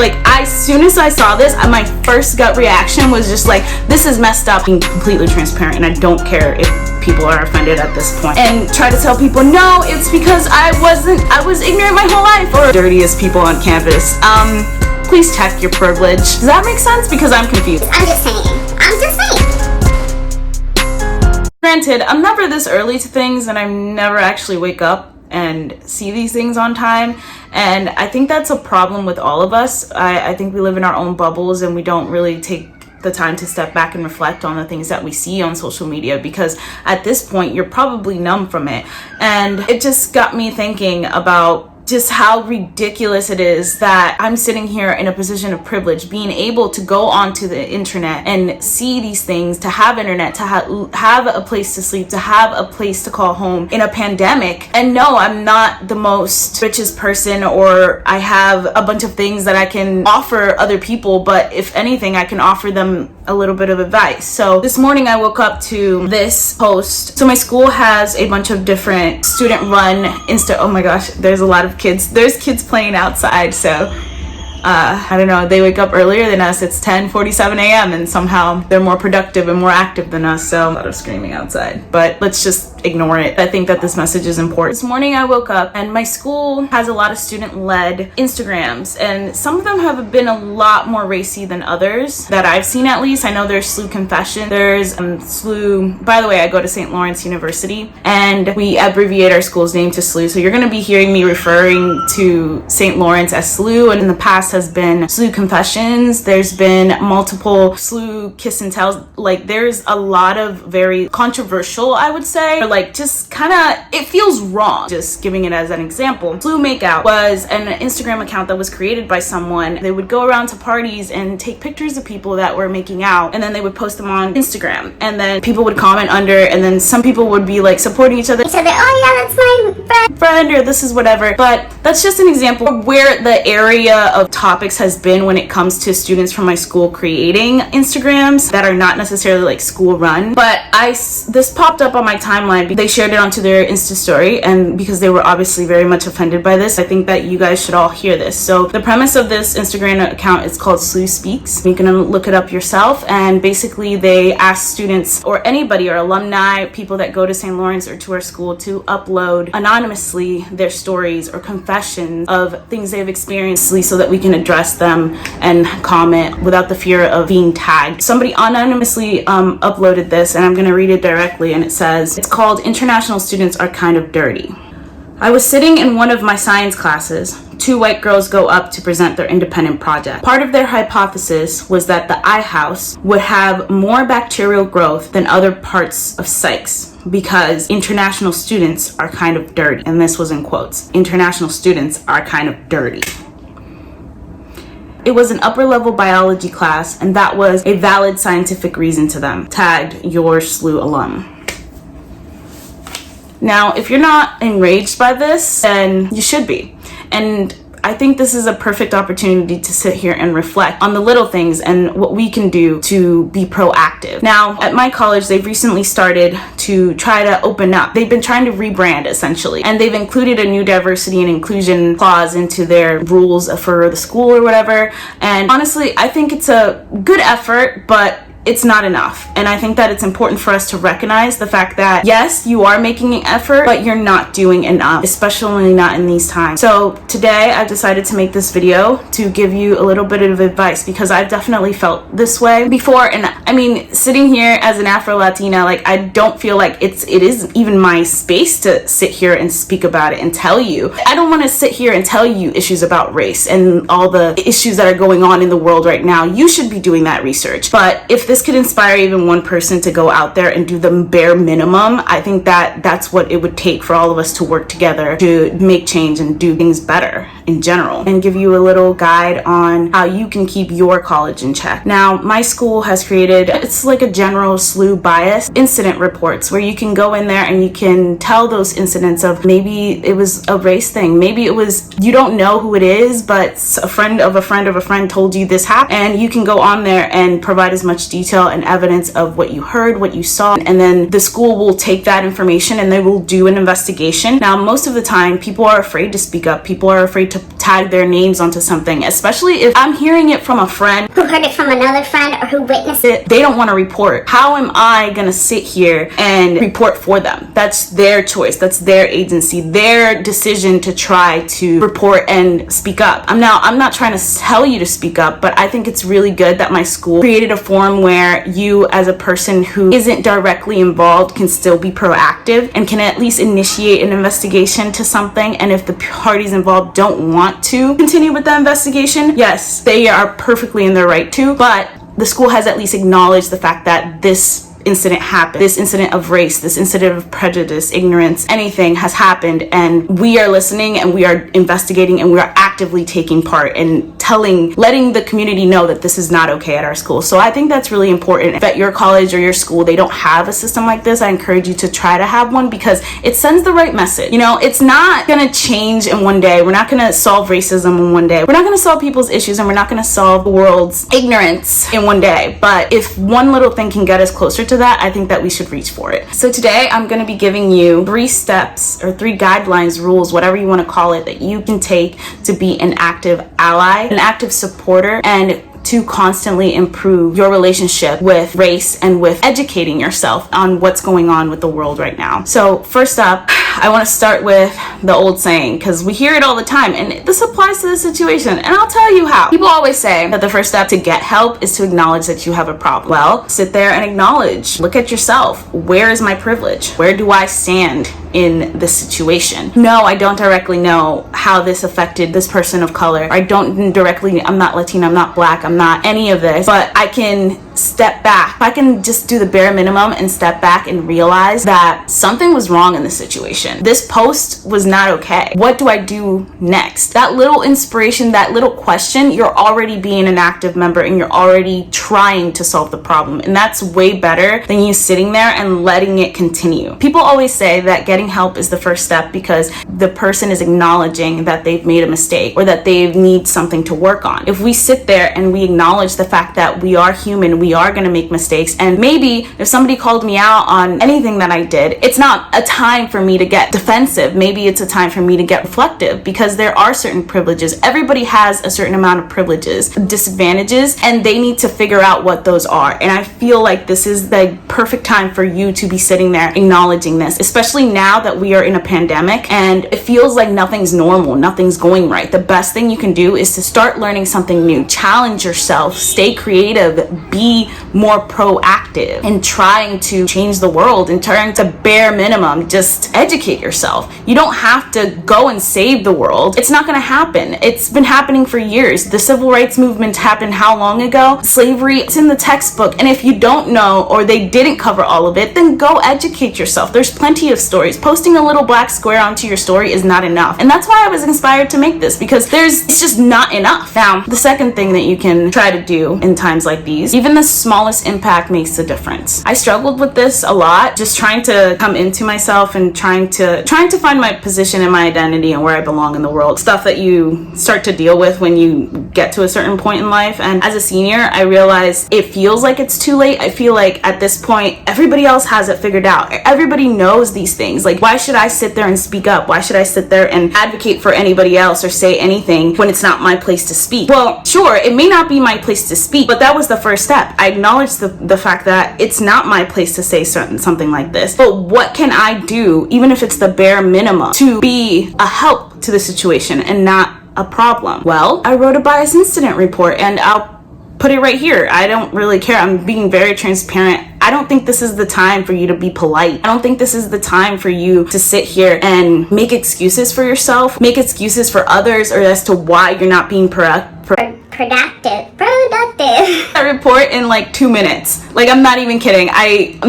Like, as soon as I saw this, my first gut reaction was just like, this is messed up. Being completely transparent, and I don't care if people are offended at this point. And try to tell people, no, it's because I was ignorant my whole life, or dirtiest people on campus. Please check your privilege. Does that make sense? Because I'm confused. I'm just saying. Granted, I'm never this early to things, and I never actually wake up and see these things on time. And I think that's a problem with all of us. I think we live in our own bubbles, and we don't really take the time to step back and reflect on the things that we see on social media, because at this point you're probably numb from it. And it just got me thinking about just how ridiculous it is that I'm sitting here in a position of privilege, being able to go onto the internet and see these things, to have internet, to have a place to sleep, to have a place to call home in a pandemic. And no, I'm not the most richest person, or I have a bunch of things that I can offer other people, but if anything, I can offer them a little bit of advice. So this morning I woke up to this post. So my school has a bunch of different student run oh my gosh, there's a lot of kids. There's kids playing outside, so I don't know, they wake up earlier than us. It's 10:47 a.m. and somehow they're more productive and more active than us, so a lot of screaming outside, but let's just ignore it. I think that this message is important. This morning I woke up and my school has a lot of student-led Instagrams, and some of them have been a lot more racy than others that I've seen, at least. I know there's SLU Confession, there's SLU, by the way, I go to St. Lawrence University, and we abbreviate our school's name to SLU, so you're going to be hearing me referring to St. Lawrence as SLU, and in the past has been SLU Confessions. There's been multiple SLU Kiss and Tells. Like, there's a lot of very controversial, I would say, or like just kind of, it feels wrong. Just giving it as an example, SLU Makeout was an Instagram account that was created by someone. They would go around to parties and take pictures of people that were making out, and then they would post them on Instagram, and then people would comment under, and then some people would be like supporting each other. Oh yeah, that's my friend, or this is whatever. But that's just an example of where the area of topics has been when it comes to students from my school creating Instagrams that are not necessarily like school run. But this popped up on my timeline. They shared it onto their Insta story, and because they were obviously very much offended by this, I think that you guys should all hear this. So the premise of this Instagram account is called Sluspeaks. You can look it up yourself, and basically they ask students or anybody or alumni, people that go to St. Lawrence or to our school, to upload anonymously their stories or confessions of things they've experienced, so that we can address them and comment without the fear of being tagged. Somebody anonymously uploaded this, and I'm going to read it directly, and it says, it's called International Students Are Kind of Dirty. I was sitting in one of my science classes. Two white girls go up to present their independent project. Part of their hypothesis was that the eye house would have more bacterial growth than other parts of psychs because international students are kind of dirty. And this was in quotes. International students are kind of dirty. It was an upper level biology class, and that was a valid scientific reason to them. Tagged your SLU alum. Now, if you're not enraged by this, then you should be. And I think this is a perfect opportunity to sit here and reflect on the little things and what we can do to be proactive. Now, at my college, they've recently started to try to open up. They've been trying to rebrand, essentially, and they've included a new diversity and inclusion clause into their rules for the school or whatever. And honestly, I think it's a good effort, but it's not enough. And I think that it's important for us to recognize the fact that yes, you are making an effort, but you're not doing enough, especially not in these times. So today I've decided to make this video to give you a little bit of advice, because I've definitely felt this way before. And I mean, sitting here as an Afro-Latina, like, I don't feel like it is even my space to sit here and speak about it and tell you. I don't want to sit here and tell you issues about race and all the issues that are going on in the world right now. You should be doing that research. But if this could inspire even one person to go out there and do the bare minimum, I think that that's what it would take for all of us to work together to make change and do things better in general, and give you a little guide on how you can keep your college in check. Now, my school has created, it's like a general SLU bias incident reports, where you can go in there and you can tell those incidents of maybe it was a race thing, maybe it was, you don't know who it is, but a friend of a friend of a friend told you this happened, and you can go on there and provide as much detail and evidence of what you heard, what you saw, and then the school will take that information and they will do an investigation. Now, most of the time, people are afraid to speak up. People are afraid to tag their names onto something, especially if I'm hearing it from a friend who heard it from another friend or who witnessed it. they don't want to report. How am I gonna sit here and report for them? That's their choice, that's their agency, their decision to try to report and speak up. I'm not trying to tell you to speak up, but I think it's really good that my school created a forum where you, as a person who isn't directly involved, can still be proactive and can at least initiate an investigation to something. And if the parties involved don't want to continue with the investigation, yes, they are perfectly in their right to, but the school has at least acknowledged the fact that this incident happened, this incident of race, this incident of prejudice, ignorance, anything has happened, and we are listening and we are investigating and we are actively taking part and letting the community know that this is not okay at our school. So I think that's really important. If at your college or your school they don't have a system like this, I encourage you to try to have one, because it sends the right message. You know, it's not gonna change in one day. We're not gonna solve racism in one day. We're not gonna solve people's issues, and we're not gonna solve the world's ignorance in one day. But if one little thing can get us closer to that, I think that we should reach for it. So today I'm going to be giving you 3 steps or 3 guidelines, rules, whatever you want to call it, that you can take to be an active ally, an active supporter, and to constantly improve your relationship with race and with educating yourself on what's going on with the world right now. So first up, I want to start with the old saying, because we hear it all the time, and this applies to this situation, and I'll tell you how. People always say that the first step to get help is to acknowledge that you have a problem. Well, sit there and acknowledge. Look at yourself. Where is my privilege? Where do I stand in this situation? No, I don't directly know how this affected this person of color. I'm not Latina, I'm not Black, I'm not any of this, but I can step back. If I can just do the bare minimum and step back and realize that something was wrong in this situation. This post was not okay. What do I do next? That little inspiration, that little question, you're already being an active member and you're already trying to solve the problem. And that's way better than you sitting there and letting it continue. People always say that getting help is the first step because the person is acknowledging that they've made a mistake or that they need something to work on. If we sit there and we acknowledge the fact that we are human, we are going to make mistakes, and maybe if somebody called me out on anything that I did, it's not a time for me to get defensive. Maybe it's a time for me to get reflective, because there are certain privileges. Everybody has a certain amount of privileges, disadvantages, and they need to figure out what those are. And I feel like this is the perfect time for you to be sitting there acknowledging this, especially now that we are in a pandemic and it feels like nothing's normal, nothing's going right. The best thing you can do is to start learning something new, challenge yourself, stay creative, be more proactive in trying to change the world, and trying to bare minimum just educate yourself. You don't have to go and save the world. It's not going to happen. It's been happening for years. The civil rights movement happened how long ago? Slavery, it's in the textbook. And if you don't know, or they didn't cover all of it, then go educate yourself. There's plenty of stories. Posting a little black square onto your story is not enough. And that's why I was inspired to make this, because it's just not enough. Now, the second thing that you can try to do in times like these, even the smallest impact makes a difference. I struggled with this a lot, just trying to come into myself and trying to find my position and my identity and where I belong in the world. Stuff that you start to deal with when you get to a certain point in life. And as a senior, I realized it feels like it's too late. I feel like at this point, everybody else has it figured out. Everybody knows these things. Like, why should I sit there and speak up? Why should I sit there and advocate for anybody else or say anything when it's not my place to speak? Well, sure, it may not be my place to speak, but that was the first step. I acknowledge the fact that it's not my place to say something like this. But what can I do, even if it's the bare minimum, to be a help to the situation and not a problem? Well, I wrote a bias incident report, and I'll put it right here. I don't really care. I'm being very transparent. I don't think this is the time for you to be polite. I don't think this is the time for you to sit here and make excuses for yourself, make excuses for others, or as to why you're not being productive. I report in like 2 minutes. Like, I'm not even kidding.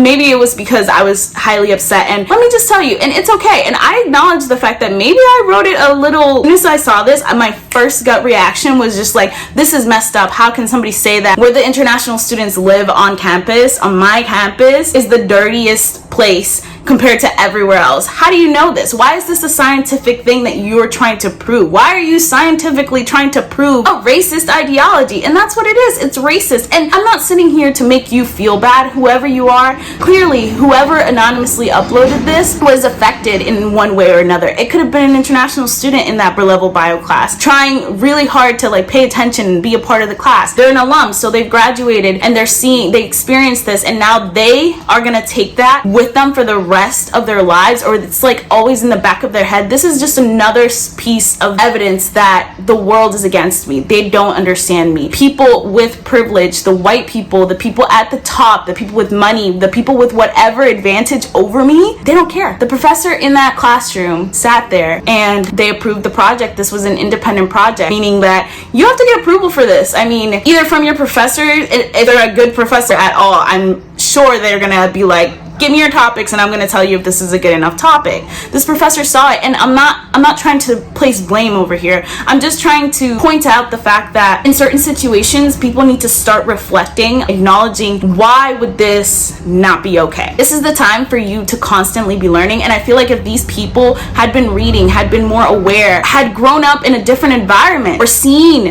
Maybe it was because I was highly upset, and let me just tell you, and it's okay. And I acknowledge the fact that maybe I wrote it a little, as soon as I saw this, my first gut reaction was just like, this is messed up. How can somebody say that where the international students live on campus, on my campus, is the dirtiest place compared to everywhere else. How do you know this? Why is this a scientific thing that you're trying to prove? Why are you scientifically trying to prove a racist ideology? And that's what it is. It's racist. And I'm not sitting here to make you feel bad, whoever you are. Clearly, whoever anonymously uploaded this was affected in one way or another. It could have been an international student in that level bio class trying really hard to like pay attention and be a part of the class. They're an alum, so they've graduated and they experienced this, and now they are gonna take that with them for the rest of their lives, or it's like always in the back of their head. This is just another piece of evidence that the world is against me. They don't understand me. People with privilege, the white people, the people at the top, the people with money, the people with whatever advantage over me, they don't care. The professor in that classroom sat there and they approved the project. This was an independent project, meaning that you have to get approval for this. I mean, either from your professor, if they're a good professor at all, I'm sure they're gonna be like, give me your topics and I'm going to tell you if this is a good enough topic. This professor saw it, and I'm not trying to place blame over here. I'm just trying to point out the fact that in certain situations, people need to start reflecting, acknowledging why would this not be okay. This is the time for you to constantly be learning, and I feel like if these people had been reading, had been more aware, had grown up in a different environment, or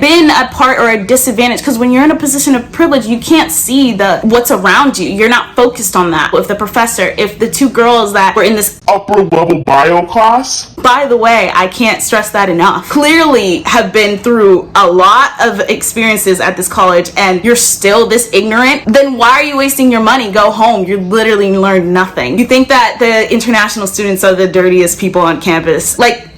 been a part or a disadvantage, because when you're in a position of privilege, you can't see what's around you. You're not focused on that. If the professor, if the two girls that were in this upper level bio class, by the way, I can't stress that enough, clearly have been through a lot of experiences at this college, and you're still this ignorant, then why are you wasting your money? Go home. You literally learned nothing. You think that the international students are the dirtiest people on campus? Like,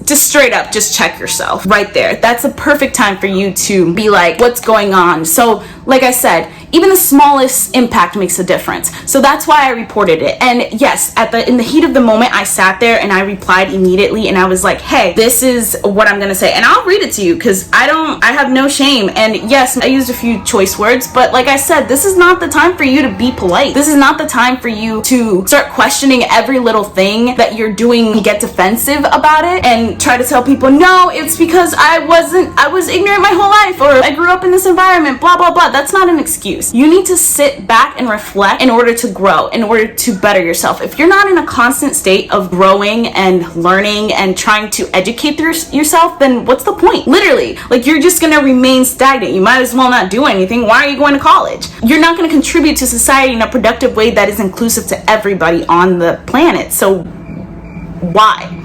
just straight up, just check yourself right there. That's a perfect time for you to be like, what's going on? So, like I said, even the smallest impact makes a difference. So that's why I reported it. And yes, in the heat of the moment, I sat there and I replied immediately, and I was like, hey, this is what I'm gonna say, and I'll read it to you because I have no shame. And yes, I used a few choice words, but like I said, this is not the time for you to be polite. This is not the time for you to start questioning every little thing that you're doing and get defensive about it and try to tell people, no, it's because I was ignorant my whole life, or I grew up in this environment, blah, blah, blah. That's not an excuse. You need to sit back and reflect in order to grow, in order to better yourself. If you're not in a constant state of growing and learning and trying to educate yourself, then what's the point? Literally, like, you're just gonna remain stagnant. You might as well not do anything. Why are you going to college? You're not gonna contribute to society in a productive way that is inclusive to everybody on the planet. So why?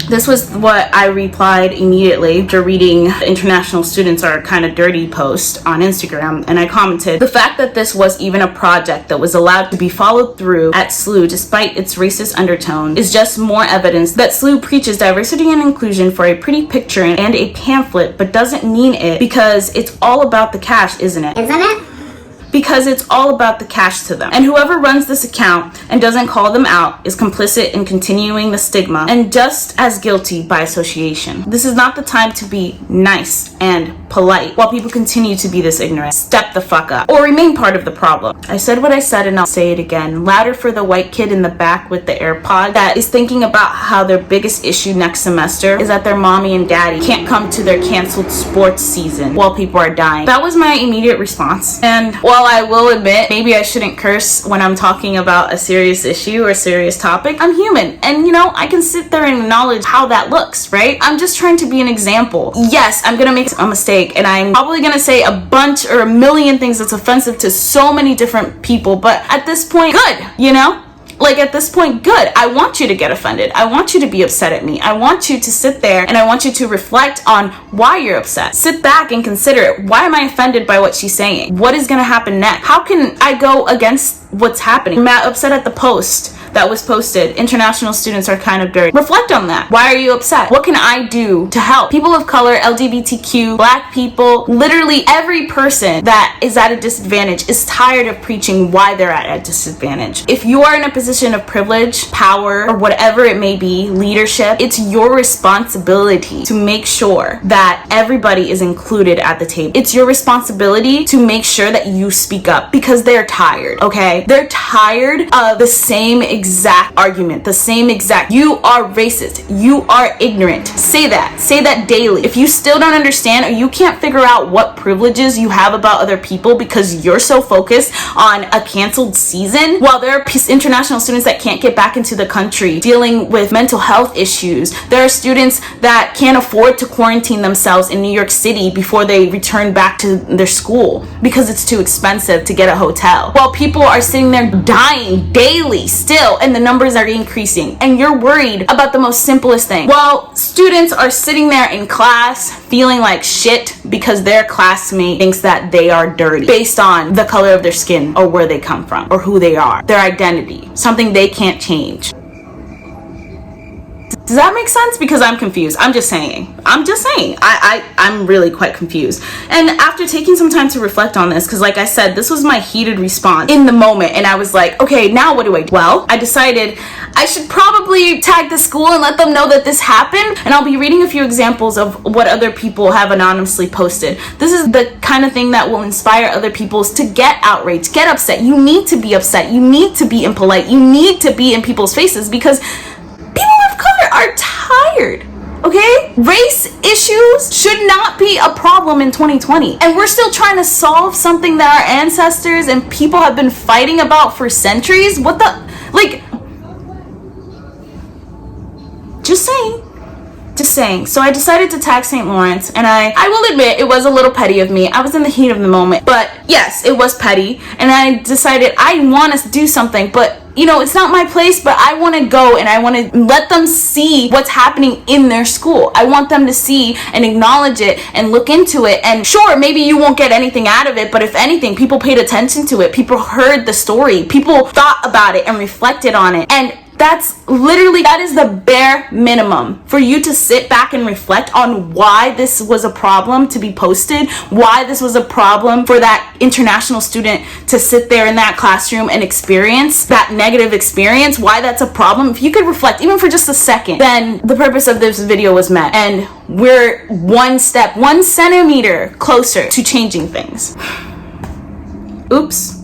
This was what I replied immediately after reading International Students Are Kind of Dirty post on Instagram, and I commented, the fact that this was even a project that was allowed to be followed through at SLU despite its racist undertone is just more evidence that SLU preaches diversity and inclusion for a pretty picture and a pamphlet, but doesn't mean it, because it's all about the cash, isn't it? Isn't it? Because it's all about the cash to them. And whoever runs this account and doesn't call them out is complicit in continuing the stigma and just as guilty by association. This is not the time to be nice and polite while people continue to be this ignorant. Step the fuck up or remain part of the problem. I said what I said, and I'll say it again, louder for the white kid in the back with the AirPod that is thinking about how their biggest issue next semester is that their mommy and daddy can't come to their canceled sports season while people are dying. That was my immediate response. And while I will admit maybe I shouldn't curse when I'm talking about a serious issue or serious topic, I'm human, and I can sit there and acknowledge how that looks, right? I'm just trying to be an example. Yes, I'm gonna make a mistake, and I'm probably gonna say a bunch or a million things that's offensive to so many different people, but at this point, good, Like, at this point, good. I want you to get offended. I want you to be upset at me. I want you to sit there and I want you to reflect on why you're upset. Sit back and consider it. Why am I offended by what she's saying? What is going to happen next? How can I go against what's happening? I'm upset at the post that was posted. International students are kind of dirty. Reflect on that. Why are you upset? What can I do to help? People of color, LGBTQ, black people, literally every person that is at a disadvantage is tired of preaching why they're at a disadvantage. If you are in a position of privilege, power, or whatever it may be, leadership, it's your responsibility to make sure that everybody is included at the table. It's your responsibility to make sure that you speak up because they're tired, okay? okay? They're tired of the same exact argument, the same exact, you are racist, you are ignorant. Say that daily. If you still don't understand or you can't figure out what privileges you have about other people because you're so focused on a canceled season, while there are international students that can't get back into the country dealing with mental health issues, there are students that can't afford to quarantine themselves in New York City before they return back to their school because it's too expensive to get a hotel, while people are sitting there dying daily still and the numbers are increasing, and you're worried about the most simplest thing, while students are sitting there in class feeling like shit because their classmate thinks that they are dirty based on the color of their skin or where they come from or who they are, their identity, something they can't change. Does that make sense? Because I'm confused. I'm just saying. I'm really quite confused. And after taking some time to reflect on this, because like I said, this was my heated response in the moment, and I was like, okay, now what do I do? Well, I decided I should probably tag the school and let them know that this happened, and I'll be reading a few examples of what other people have anonymously posted. This is the kind of thing that will inspire other people to get outraged, get upset. You need to be upset. You need to be impolite. You need to be in people's faces because people of color are tired, okay? Race issues should not be a problem in 2020. And we're still trying to solve something that our ancestors and people have been fighting about for centuries. What the, like, just saying. So I decided to tag St. Lawrence, and I will admit it was a little petty of me. I was in the heat of the moment, but yes, it was petty. And I decided I want to do something, but you know, it's not my place, but I want to go and I want to let them see what's happening in their school. I want them to see and acknowledge it and look into it. And sure, maybe you won't get anything out of it, but if anything, people paid attention to it. People heard the story. People thought about it and reflected on it. And that is the bare minimum for you to sit back and reflect on why this was a problem to be posted, why this was a problem for that international student to sit there in that classroom and experience that negative experience, why that's a problem. If you could reflect even for just a second, then the purpose of this video was met, and we're 1 centimeter closer to changing things. Oops.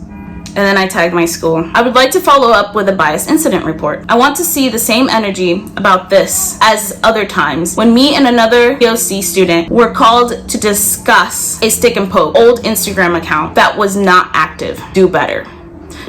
And then I tagged my school. I would like to follow up with a bias incident report. I want to see the same energy about this as other times when me and another POC student were called to discuss a stick and poke old Instagram account that was not active. Do better.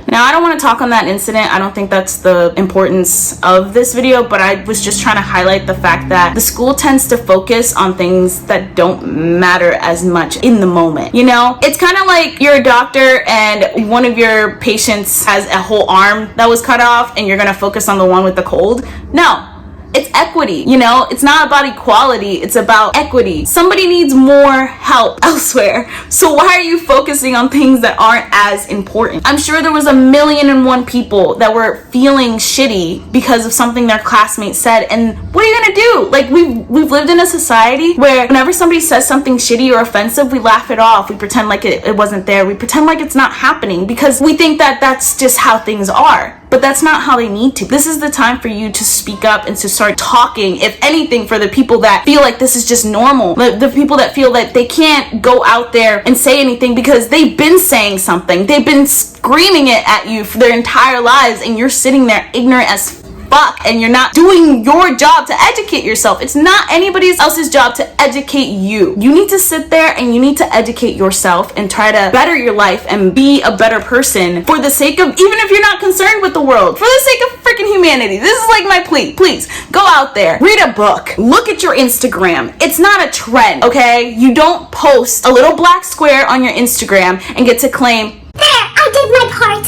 Now, I don't want to talk on that incident. I don't think that's the importance of this video, but I was just trying to highlight the fact that the school tends to focus on things that don't matter as much in the moment. You know, it's kind of like you're a doctor and one of your patients has a whole arm that was cut off and you're going to focus on the one with the cold. No. It's equity, you know? It's not about equality, it's about equity. Somebody needs more help elsewhere. So why are you focusing on things that aren't as important? I'm sure there was 1,000,001 people that were feeling shitty because of something their classmates said. And what are you gonna do? Like, we've lived in a society where whenever somebody says something shitty or offensive, we laugh it off. We pretend like it wasn't there. We pretend like it's not happening because we think that that's just how things are. But that's not how they need to. This is the time for you to speak up and to start talking, if anything, for the people that feel like this is just normal. The people that feel that they can't go out there and say anything because they've been saying something. They've been screaming it at you for their entire lives, and you're sitting there ignorant as fuck, and you're not doing your job to educate yourself. It's not anybody else's job to educate you. You need to sit there and you need to educate yourself and try to better your life and be a better person for the sake of, even if you're not concerned with the world, for the sake of freaking humanity. This is like my plea. Please go out there, read a book, look at your Instagram. It's not a trend, okay? You don't post a little black square on your Instagram and get to claim, there, I did my part.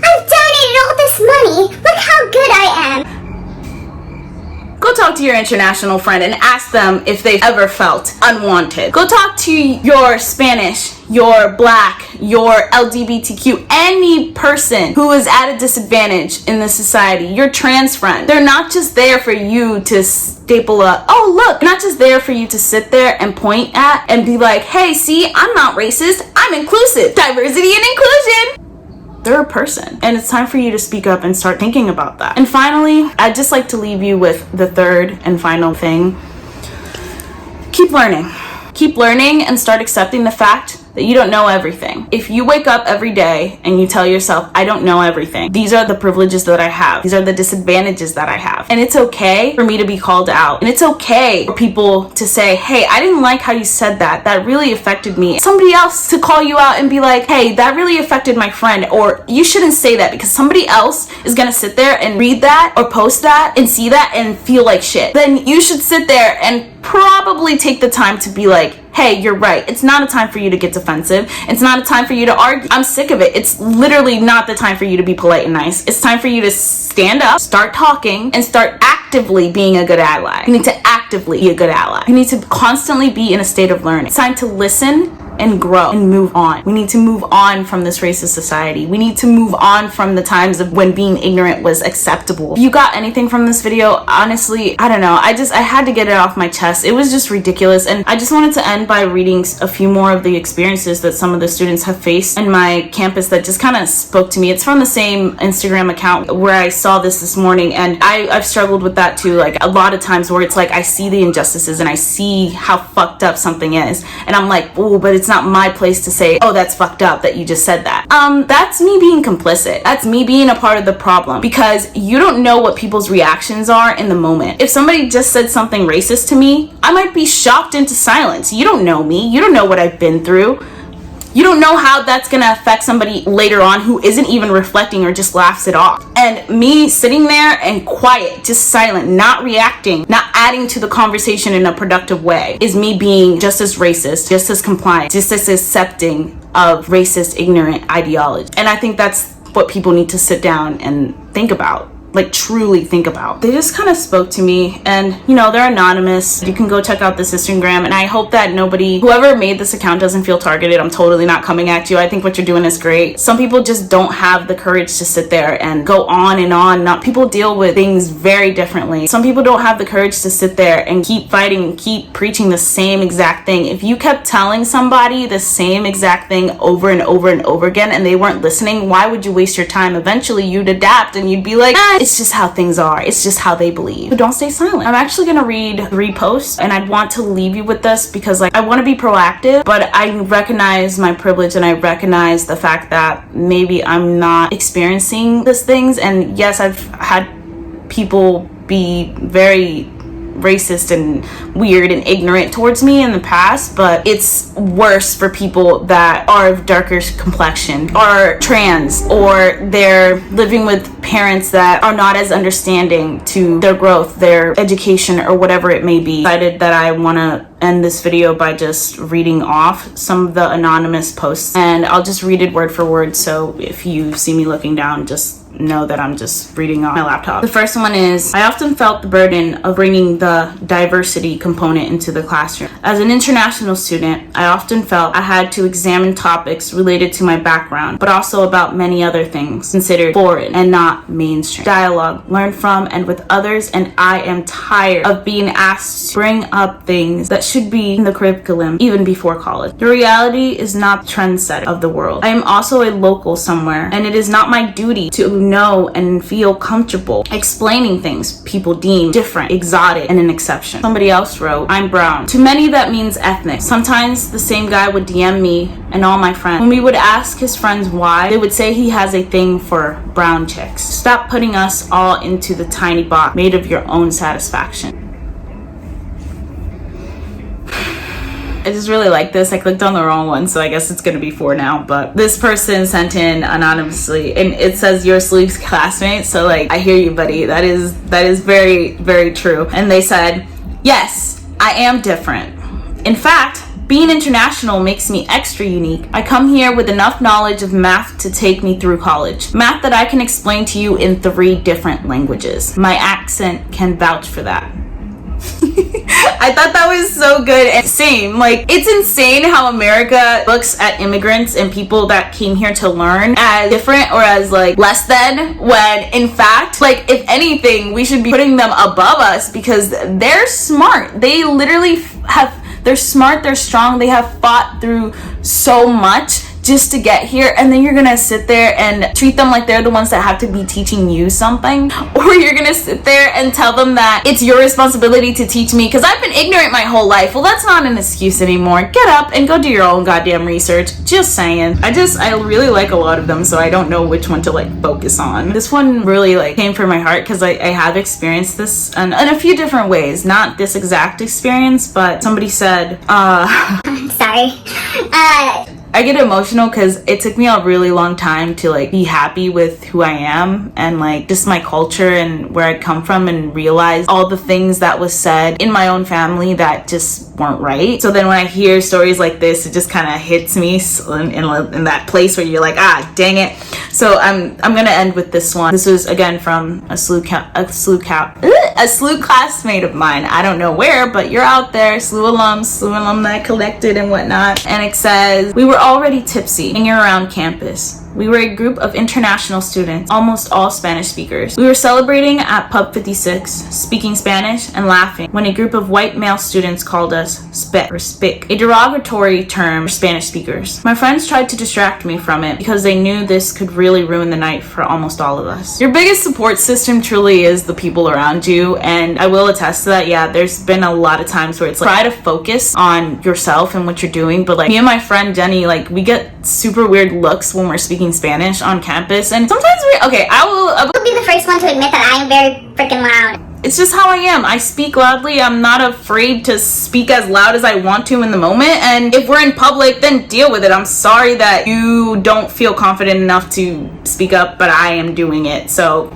I've donated all this money. Look how good I am. Go talk to your international friend and ask them if they've ever felt unwanted. Go talk to your Spanish, your Black, your LGBTQ, any person who is at a disadvantage in this society, your trans friend. They're not just there for you to staple up, oh look, they're not just there for you to sit there and point at and be like, hey, see, I'm not racist, I'm inclusive. Diversity and inclusion. They're a person, and it's time for you to speak up and start thinking about that. And finally, I'd just like to leave you with the third and final thing. Keep learning and start accepting the fact that you don't know everything. If you wake up every day and you tell yourself, I don't know everything. These are the privileges that I have. These are the disadvantages that I have. And it's okay for me to be called out. And it's okay for people to say, hey, I didn't like how you said that. That really affected me. Somebody else to call you out and be like, hey, that really affected my friend. Or you shouldn't say that, because somebody else is gonna sit there and read that or post that and see that and feel like shit. Then you should sit there and probably take the time to be like, hey, you're right. It's not a time for you to get defensive. It's not a time for you to argue. I'm sick of it. It's literally not the time for you to be polite and nice. It's time for you to stand up, start talking, and start actively being a good ally. You need to actively be a good ally. You need to constantly be in a state of learning. It's time to listen and grow and move on. We need to move on from this racist society. We need to move on from the times of when being ignorant was acceptable. If you got anything from this video, honestly, I don't know. I had to get it off my chest. It was just ridiculous. And I just wanted to end by reading a few more of the experiences that some of the students have faced in my campus that just kind of spoke to me. It's from the same Instagram account where I saw this morning, and I've struggled with that too. Like, a lot of times where it's like I see the injustices and I see how fucked up something is, and I'm like, oh, but it's not my place to say, oh, that's fucked up that you just said that. That's me being complicit. That's me being a part of the problem, because you don't know what people's reactions are in the moment. If somebody just said something racist to me, I might be shocked into silence. You don't know me. You don't know what I've been through. You don't know how that's gonna affect somebody later on who isn't even reflecting or just laughs it off. And me sitting there and quiet, just silent, not reacting, not adding to the conversation in a productive way, is me being just as racist, just as compliant, just as accepting of racist, ignorant ideology. And I think that's what people need to sit down and think about. Like, truly think about. They just kind of spoke to me, and you know, they're anonymous. You can go check out this Instagram, and I hope that whoever made this account doesn't feel targeted. I'm totally not coming at you. I think what you're doing is great. Some people just don't have the courage to sit there and go on and on. People deal with things very differently. Some people don't have the courage to sit there and keep fighting and keep preaching the same exact thing. If you kept telling somebody the same exact thing over and over and over again and they weren't listening, why would you waste your time? Eventually you'd adapt and you'd be like, it's just how things are. It's just how they believe. So don't stay silent. I'm actually gonna read 3 posts, and I'd want to leave you with this because, like, I want to be proactive, but I recognize my privilege and I recognize the fact that maybe I'm not experiencing these things. And yes, I've had people be very racist and weird and ignorant towards me in the past, but it's worse for people that are of darker complexion, are trans, or they're living with parents that are not as understanding to their growth, their education, or whatever it may be. I decided that I want to end this video by just reading off some of the anonymous posts, and I'll just read it word for word, so if you see me looking down, just know that I'm just reading off my laptop. The first one is, I often felt the burden of bringing the diversity component into the classroom. As an international student, I often felt I had to examine topics related to my background, but also about many other things considered foreign and not mainstream. Dialogue, learn from and with others, and I am tired of being asked to bring up things that should be in the curriculum even before college. The reality is not the trendsetting of the world. I am also a local somewhere, and it is not my duty to know and feel comfortable explaining things people deem different, exotic, and an exception. Somebody else wrote, I'm brown. To many that means ethnic. Sometimes the same guy would DM me and all my friends. When we would ask his friends why, they would say he has a thing for brown chicks. Stop putting us all into the tiny box made of your own satisfaction. I just really like this. I clicked on the wrong one, so I guess it's gonna be 4 now, but this person sent in anonymously, and it says you're Sleep's classmate, so like, I hear you, buddy. That is very, very true. And they said, yes, I am different. In fact, being international makes me extra unique. I come here with enough knowledge of math to take me through college. Math that I can explain to you in 3 different languages. My accent can vouch for that. I thought that was so good. And same, like, it's insane how America looks at immigrants and people that came here to learn as different or as like less than, when in fact, like, if anything, we should be putting them above us because they're smart. They literally they're smart, they're strong, they have fought through so much just to get here, and then you're gonna sit there and treat them like they're the ones that have to be teaching you something, or you're gonna sit there and tell them that it's your responsibility to teach me because I've been ignorant my whole life. Well, that's not an excuse anymore. Get up and go do your own goddamn research. Just saying. I really like a lot of them, so I don't know which one to like focus on. This one really like came from my heart because I have experienced this in a few different ways. Not this exact experience, but somebody said, I'm sorry. I get emotional because it took me a really long time to like be happy with who I am and like just my culture and where I come from, and realize all the things that was said in my own family that just weren't right. So then when I hear stories like this, it just kind of hits me in that place where you're like, ah, dang it. So I'm gonna end with this one. This was again from a SLU classmate of mine. I don't know where, but you're out there, SLU alumni collected and whatnot. And it says, we were already tipsy, hanging around campus. We were a group of international students, almost all Spanish speakers. We were celebrating at Pub 56, speaking Spanish and laughing, when a group of white male students called us spec, or spic, a derogatory term for Spanish speakers. My friends tried to distract me from it because they knew this could really ruin the night for almost all of us. Your biggest support system truly is the people around you, and I will attest to that. Yeah, there's been a lot of times where it's like, try to focus on yourself and what you're doing, but like me and my friend Jenny, like we get super weird looks when we're speaking Spanish on campus, and sometimes I will be the first one to admit that I am very freaking loud. It's just how I am. I speak loudly. I'm not afraid to speak as loud as I want to in the moment, and if we're in public, then deal with it. I'm sorry that you don't feel confident enough to speak up, but I am doing it. So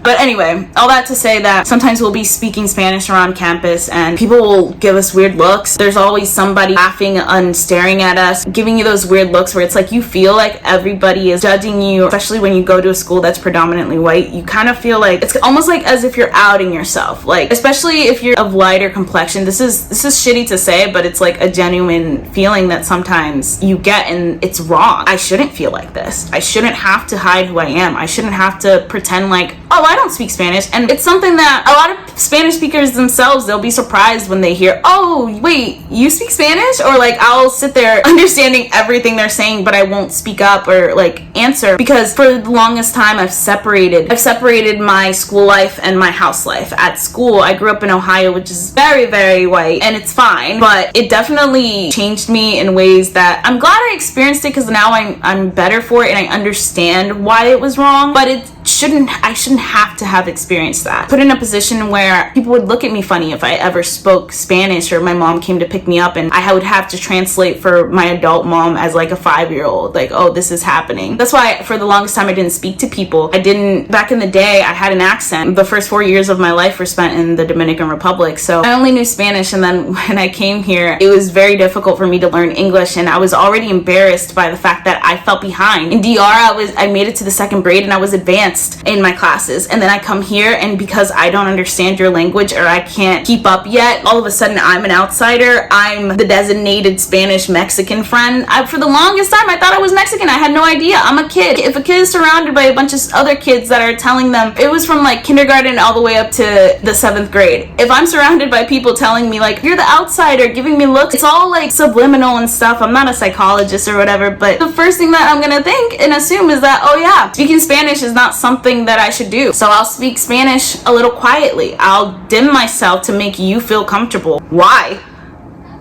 but anyway, all that to say that sometimes we'll be speaking Spanish around campus and people will give us weird looks. There's always somebody laughing and staring at us, giving you those weird looks where it's like you feel like everybody is judging you, especially when you go to a school that's predominantly white. You kind of feel like it's almost like as if you're outing yourself, like especially if you're of lighter complexion. This is shitty to say, but it's like a genuine feeling that sometimes you get, and it's wrong. I shouldn't feel like this. I shouldn't have to hide who I am. I shouldn't have to pretend like, oh, I don't speak Spanish. And it's something that a lot of Spanish speakers themselves, they'll be surprised when they hear, oh, wait, you speak Spanish? Or like, I'll sit there understanding everything they're saying, but I won't speak up or like answer, because for the longest time I've separated my school life and my house life. At school, I grew up in Ohio, which is very, very white, and it's fine, but it definitely changed me in ways that I'm glad I experienced it, because now I'm better for it and I understand why it was wrong. But I shouldn't have to have experienced that. Put in a position where people would look at me funny if I ever spoke Spanish, or my mom came to pick me up and I would have to translate for my adult mom as like a 5-year-old, like, oh, this is happening. That's why for the longest time I didn't speak to people. Back in the day, I had an accent. The first 4 years of my life were spent in the Dominican Republic, so I only knew Spanish, and then when I came here, it was very difficult for me to learn English, and I was already embarrassed by the fact that I felt behind. In DR, I made it to the 2nd grade and I was advanced in my classes, and then I come here, and because I don't understand your language or I can't keep up yet, all of a sudden I'm an outsider. I'm the designated Spanish Mexican friend. For the longest time I thought I was Mexican. I had no idea. I'm a kid. If a kid is surrounded by a bunch of other kids that are telling them, it was from like kindergarten all the way up to the 7th grade, if I'm surrounded by people telling me like, you're the outsider, giving me looks, it's all like subliminal and stuff. I'm not a psychologist or whatever, but the first thing that I'm gonna think and assume is that, oh yeah, speaking Spanish is not something that I should do. So I'll speak Spanish a little quietly. I'll dim myself to make you feel comfortable. Why?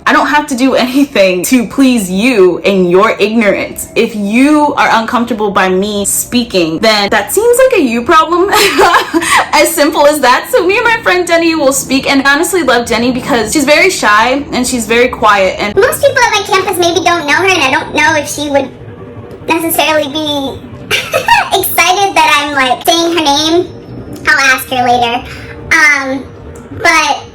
I don't have to do anything to please you and your ignorance. If you are uncomfortable by me speaking, then that seems like a you problem. As simple as that. So me and my friend Jenny will speak, and I honestly love Jenny because she's very shy and she's very quiet. And most people at my campus maybe don't know her, and I don't know if she would necessarily be excited that I'm like saying her name. I'll ask her later. But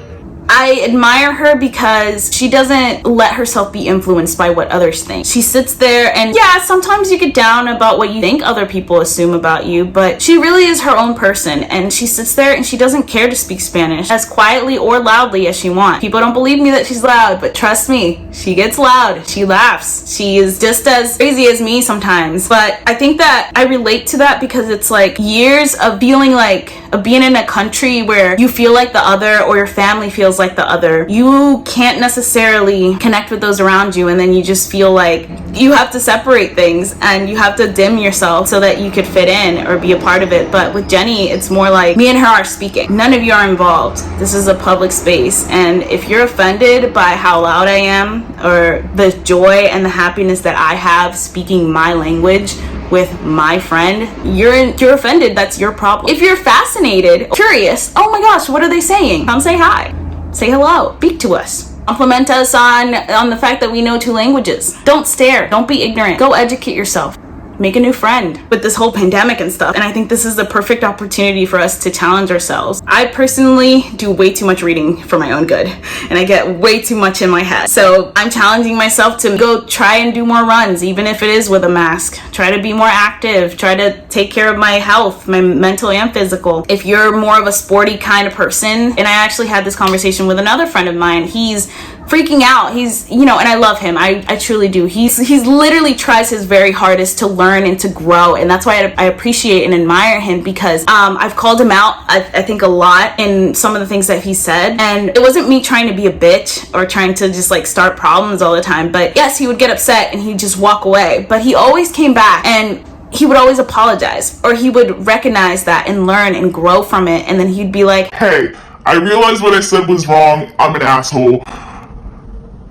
I admire her because she doesn't let herself be influenced by what others think. She sits there, and yeah, sometimes you get down about what you think other people assume about you, but she really is her own person, and she sits there and she doesn't care to speak Spanish as quietly or loudly as she wants. People don't believe me that she's loud, but trust me, she gets loud. She laughs. She is just as crazy as me sometimes. But I think that I relate to that because it's like years of feeling like, of being in a country where you feel like the other, or your family feels feels like the other. You can't necessarily connect with those around you, and then you just feel like you have to separate things and you have to dim yourself so that you could fit in or be a part of it. But with Jenny, it's more like me and her are speaking. None of you are involved. This is a public space, and if you're offended by how loud I am or the joy and the happiness that I have speaking my language with my friend, you're offended. That's your problem. If you're fascinated, curious, oh my gosh, what are they saying? Come say hi, say hello, speak to us. Compliment us on the fact that we know 2 languages. Don't stare, don't be ignorant. Go educate yourself. Make a new friend with this whole pandemic and stuff. And I think this is the perfect opportunity for us to challenge ourselves. I personally do way too much reading for my own good, and I get way too much in my head. So I'm challenging myself to go try and do more runs, even if it is with a mask. Try to be more active, try to take care of my health, my mental and physical. If you're more of a sporty kind of person, and I actually had this conversation with another friend of mine, he's freaking out. He's, and I love him. I truly do. He's literally tries his very hardest to learn and to grow. And that's why I appreciate and admire him, because I've called him out, I think, a lot in some of the things that he said. And it wasn't me trying to be a bitch or trying to just like start problems all the time. But yes, he would get upset and he'd just walk away. But he always came back and he would always apologize, or he would recognize that and learn and grow from it. And then he'd be like, Hey, I realized what I said was wrong. I'm an asshole.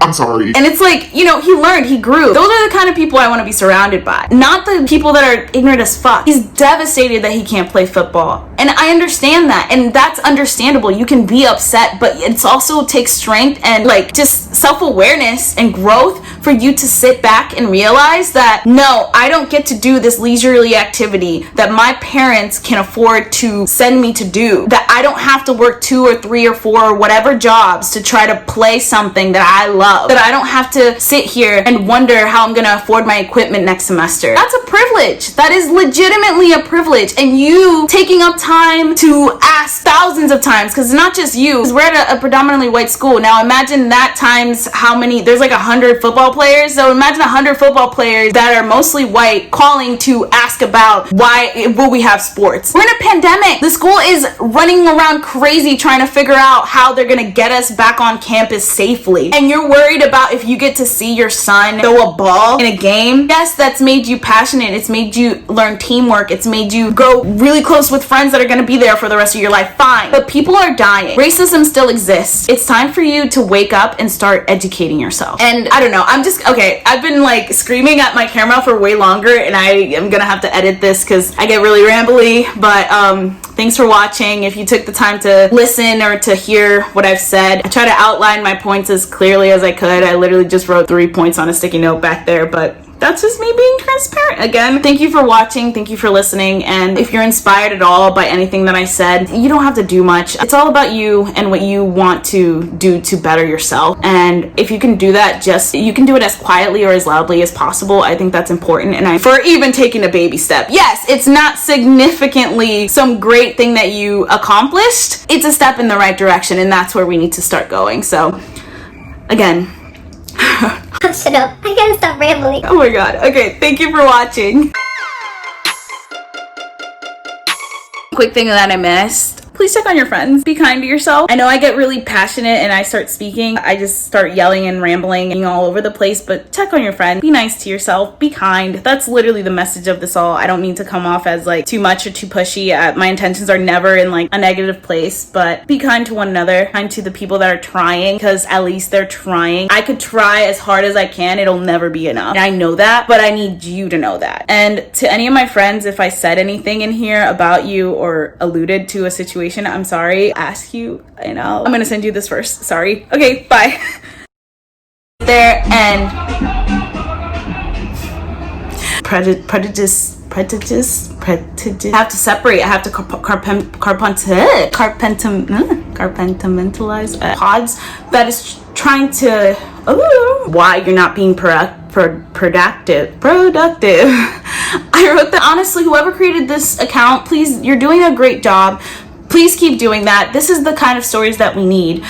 I'm sorry. And it's like, he learned, he grew. Those are the kind of people I want to be surrounded by. Not the people that are ignorant as fuck. He's devastated that he can't play football. And I understand that. And that's understandable. You can be upset, but it's also takes strength and like just self-awareness and growth for you to sit back and realize that, no, I don't get to do this leisurely activity that my parents can afford to send me to do. That I don't have to work 2 or 3 or 4 or whatever jobs to try to play something that I love. That I don't have to sit here and wonder how I'm going to afford my equipment next semester. That's a privilege. That is legitimately a privilege. And you taking up time to ask thousands of times, because it's not just you, because we're at a predominantly white school. Now imagine that times how many, there's like 100 football players. So imagine 100 football players that are mostly white calling to ask about why will we have sports. We're in a pandemic. The school is running around crazy trying to figure out how they're going to get us back on campus safely. And you're worried about if you get to see your son throw a ball in a game. Yes, that's made you passionate. It's made you learn teamwork. It's made you go really close with friends that are going to be there for the rest of your life. Fine. But people are dying. Racism still exists. It's time for you to wake up and start educating yourself. And I don't know. I've been like screaming at my camera for way longer, and I am going to have to edit this because I get really rambly. But thanks for watching. If you took the time to listen or to hear what I've said, I try to outline my points as clearly as I could. I literally just wrote 3 points on a sticky note back there, but that's just me being transparent. Again, thank you for watching. Thank you for listening. And if you're inspired at all by anything that I said, you don't have to do much. It's all about you and what you want to do to better yourself. And if you can do that, you can do it as quietly or as loudly as possible. I think that's important. And for even taking a baby step. Yes, it's not significantly some great thing that you accomplished. It's a step in the right direction, and that's where we need to start going. So, again, Shut up. I gotta stop rambling. oh my god. Okay, thank you for watching. Quick thing that I missed. Please check on your friends. Be kind to yourself. I know I get really passionate and I start speaking. I just start yelling and rambling all over the place, but check on your friend. Be nice to yourself. Be kind. That's literally the message of this all. I don't mean to come off as like too much or too pushy. My intentions are never in like a negative place, but be kind to one another. Kind to the people that are trying, because at least they're trying. I could try as hard as I can. It'll never be enough. And I know that, but I need you to know that. And to any of my friends, if I said anything in here about you or alluded to a situation, I'm sorry. Ask you, I'm gonna send you this first. Sorry. Okay, bye. There and prejudice. I have to separate. I have to compartmentalize pods that is trying to why you're not being productive. I wrote that honestly, whoever created this account, please, you're doing a great job. Please keep doing that. This is the kind of stories that we need.